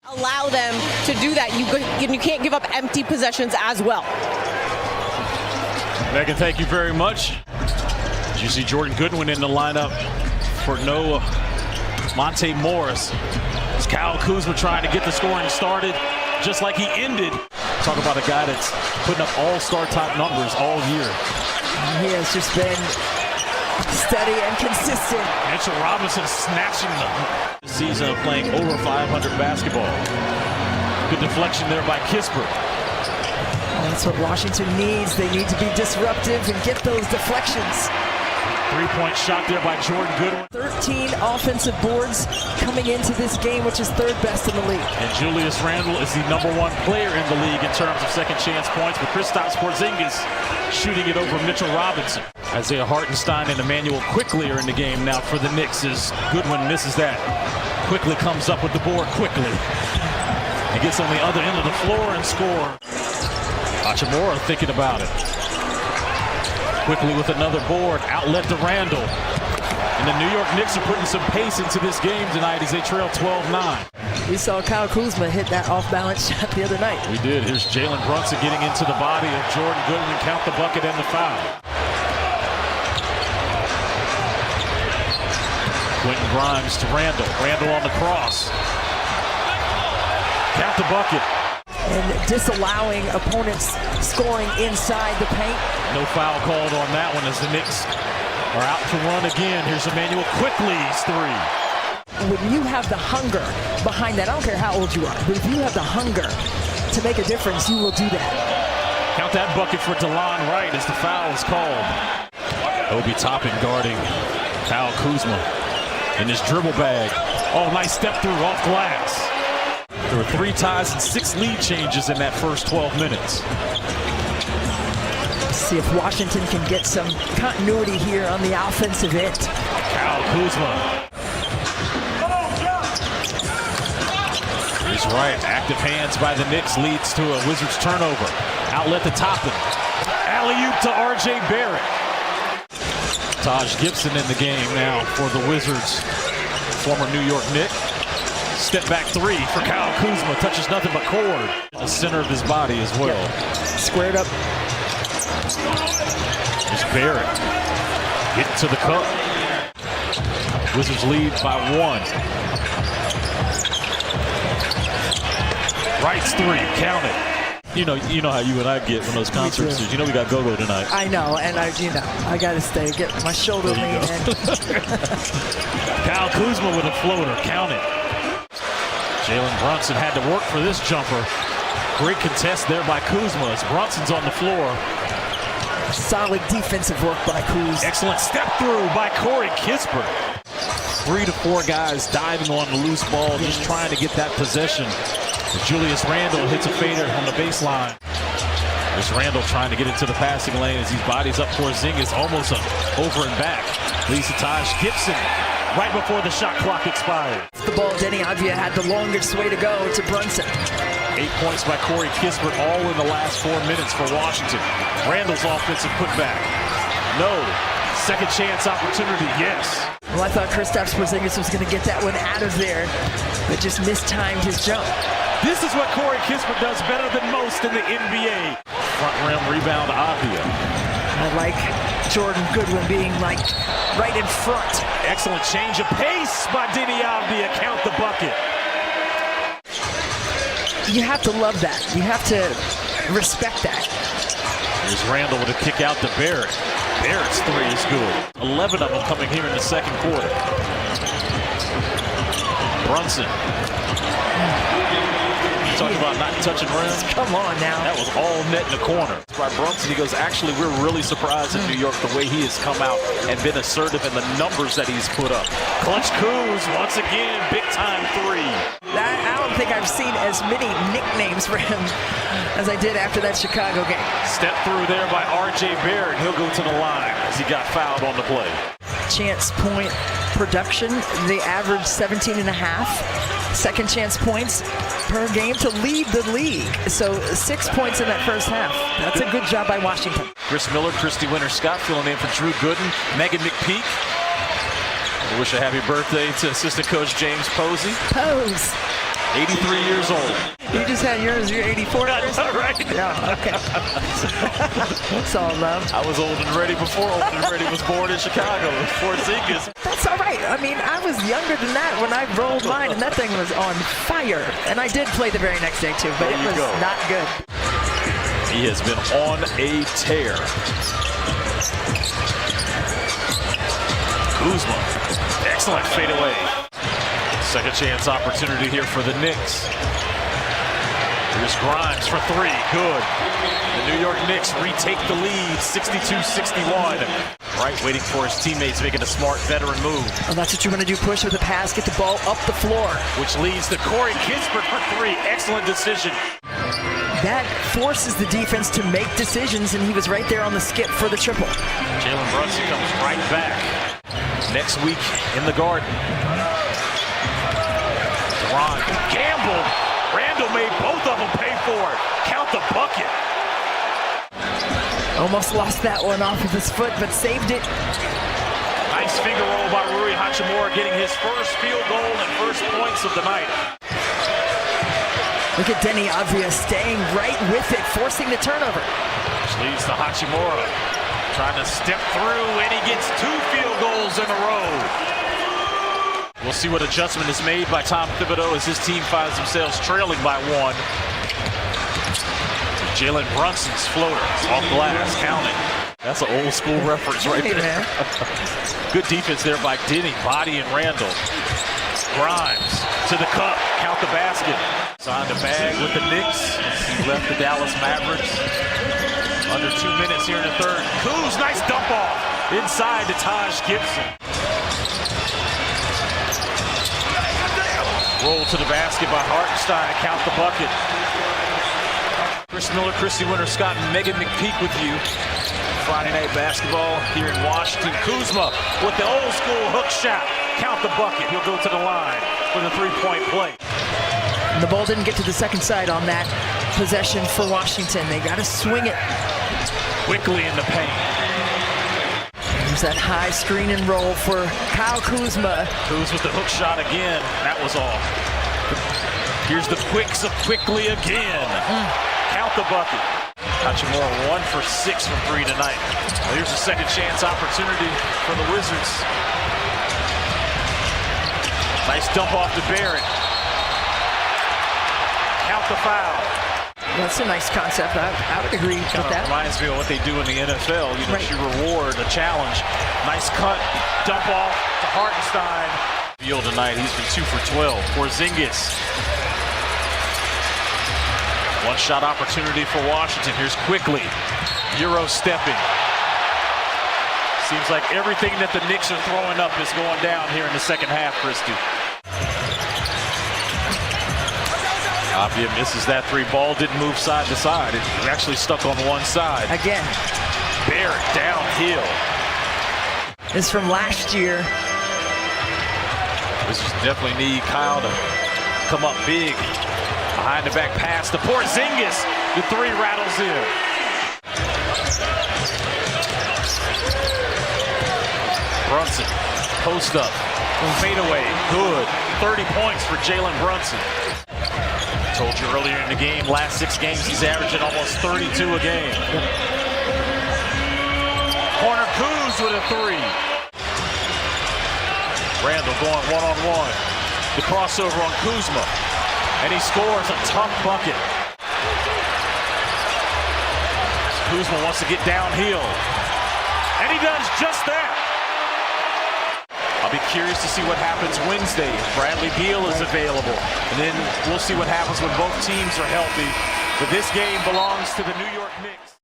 Allow them to do that. You can't give up empty possessions as well. Megan, thank you very much. Did you see Jordan Goodwin in the lineup for no Monte Morris? It's Kyle Kuzma trying to get the scoring started, just like he ended. Talk about a guy that's putting up all-star type numbers all year. He has just been steady and consistent. Mitchell Robinson snatching the season of playing over 500 basketball. Good deflection there by Kispert. That's what Washington needs. They need to be disruptive and get those deflections. Three-point shot there by Jordan Goodwin. 13 offensive boards coming into this game, which is third best in the league. And Julius Randle is the #1 player in the league in terms of second chance points, but Kristaps Porzingis shooting it over Mitchell Robinson. Isaiah Hartenstein and Emmanuel Quickley are in the game now for the Knicks as Goodwin misses that. Quickley comes up with the board quickly. He gets on the other end of the floor and score. Hachimura thinking about it. Quickly with another board, outlet to Randle. And the New York Knicks are putting some pace into this game tonight as they trail 12-9. We saw Kyle Kuzma hit that off-balance shot the other night. We did. Here's Jalen Brunson getting into the body of Jordan Goodwin. Count the bucket and the foul. Quentin Grimes to Randle. Randle on the cross. Count the bucket. And disallowing opponents scoring inside the paint. No foul called on that one as the Knicks are out to run again. Here's Emmanuel Quickley's three. When you have the hunger behind that, I don't care how old you are, but if you have the hunger to make a difference, you will do that. Count that bucket for DeLon Wright as the foul is called. Obi Toppin guarding Kyle Kuzma in his dribble bag. Oh, nice step through off glass. There were 3 ties and 6 lead changes in that first 12 minutes. Let's see if Washington can get some continuity here on the offensive end. Kyle Kuzma. He's right. Active hands by the Knicks leads to a Wizards turnover. Outlet to Toppin. Alley-oop to R.J. Barrett. Taj Gibson in the game now for the Wizards. Former New York Knick. Step back three for Kyle Kuzma. Touches nothing but cord. In the center of his body as well. Yep. Squared up. There's Barrett. Getting to the cup. Wizards lead by 1. Wright's three. Count it. You know how you and I get when those concerts. You know we got go-go tonight. I know, and I got to stay. Get my shoulder lean in. Kyle Kuzma with a floater. Count it. Jalen Brunson had to work for this jumper. Great contest there by Kuzma as Brunson's on the floor. Solid defensive work by Kuz. Excellent step through by Corey Kispert. 3 to 4 guys diving on the loose ball, just trying to get that possession. Julius Randle hits a fader on the baseline. There's Randle trying to get into the passing lane as he bodies up Porzingis, almost over and back. Leads to Taj Gibson right before the shot clock expired. The ball, Denny Avdia had the longest way to go to Brunson. 8 points by Corey Kispert, all in the last 4 minutes for Washington. Randle's offensive putback. No. Second chance opportunity, yes. Well, I thought Kristaps Porzingis was going to get that one out of there, but just mistimed his jump. This is what Corey Kispert does better than most in the NBA. Front rim rebound, Avdia. I like Jordan Goodwin being like right in front. Excellent change of pace by Deni Avdia. Count the bucket. You have to love that. You have to respect that. Here's Randle with a kick out to Barrett. Barrett's three is good. 11 of them coming here in the second quarter. Brunson. Talking about not touching rims. Come on now. That was all net in the corner. By Brunson, he goes, actually, we're really surprised in New York the way he has come out and been assertive in the numbers that he's put up. Clutch Kuz, once again, big-time three. I don't think I've seen as many nicknames for him as I did after that Chicago game. Step through there by R.J. Barrett. He'll go to the line as he got fouled on the play. Chance point production, they average 17.5 second chance points per game to lead the league. So 6 points in that first half. That's a good job by Washington. Chris Miller, Christy Winter-Scott filling in for Drew Gooden. Megan McPeak. I wish a happy birthday to assistant coach James Posey. Pose. 83 years old. You just had yours. You're 84. Right? Yeah. Okay. That's all love. I was old and ready before Old and Ready was born in Chicago. Porzingis. That's all right. I mean, I was younger than that when I rolled mine, and that thing was on fire. And I did play the very next day too, but it was not good. He has been on a tear. Kuzma, excellent fadeaway. Second chance opportunity here for the Knicks. Here's Grimes for three, good. The New York Knicks retake the lead, 62-61. Right, waiting for his teammates, making a smart veteran move. Oh, that's what you want to do, push with the pass, get the ball up the floor. Which leads to Corey Kispert for three, excellent decision. That forces the defense to make decisions, and he was right there on the skip for the triple. Jalen Brunson comes right back. Next week in the Garden. Ron gambled. Randall made both of them pay for it. Count the bucket. Almost lost that one off of his foot, but saved it. Nice finger roll by Rui Hachimura, getting his first field goal and first points of the night. Look at Denny Avdia staying right with it, forcing the turnover. Which leads to Hachimura trying to step through, and he gets 2 field goals in a row. We'll see what adjustment is made by Tom Thibodeau as his team finds themselves trailing by 1. Jalen Brunson's floater off glass, counting. That's an old school reference right there. Good defense there by Denny, Body and Randall. Grimes to the cup, count the basket. Signed a bag with the Knicks. He left the Dallas Mavericks. Under 2 minutes here in the third. Kuz, nice dump off. Inside to Taj Gibson. Roll to the basket by Hartenstein, count the bucket. Chris Miller, Christy Winter, Scott, and Megan McPeak with you. Friday night basketball here in Washington. Kuzma with the old school hook shot. Count the bucket. He'll go to the line for the three-point play. And the ball didn't get to the second side on that possession for Washington. They got to swing it. Quickly in the paint. There's that high screen and roll for Kyle Kuzma. Kuz with the hook shot again. That was all. Here's the quicks of quickly again. Count the bucket. Hachimura 1 for 6 from 3 tonight. Well, here's a second chance opportunity for the Wizards. Nice dump off to Barrett. Count the foul. That's a nice concept. I would agree with that. Reminds me of what they do in the NFL. You know, you reward a challenge. Nice cut, dump off to Hartenstein. Field tonight, he's been 2 for 12. Porzingis. One shot opportunity for Washington. Here's quickly. Euro stepping. Seems like everything that the Knicks are throwing up is going down here in the second half, Christy. Avdia misses that three. Ball didn't move side to side. It actually stuck on one side. Again. Barrett downhill. This from last year. This is definitely need Kyle to come up big. Behind the back pass to Porzingis. The three rattles in. Brunson, post up, fade away, good. 30 points for Jalen Brunson. Told you earlier in the game, last 6 games, he's averaging almost 32 a game. Corner Kuz with a 3. Randall going one-on-one. The crossover on Kuzma. And he scores a tough bucket. Kuzma wants to get downhill. And he does just that. I'll be curious to see what happens Wednesday. Bradley Beal is available. And then we'll see what happens when both teams are healthy. But this game belongs to the New York Knicks.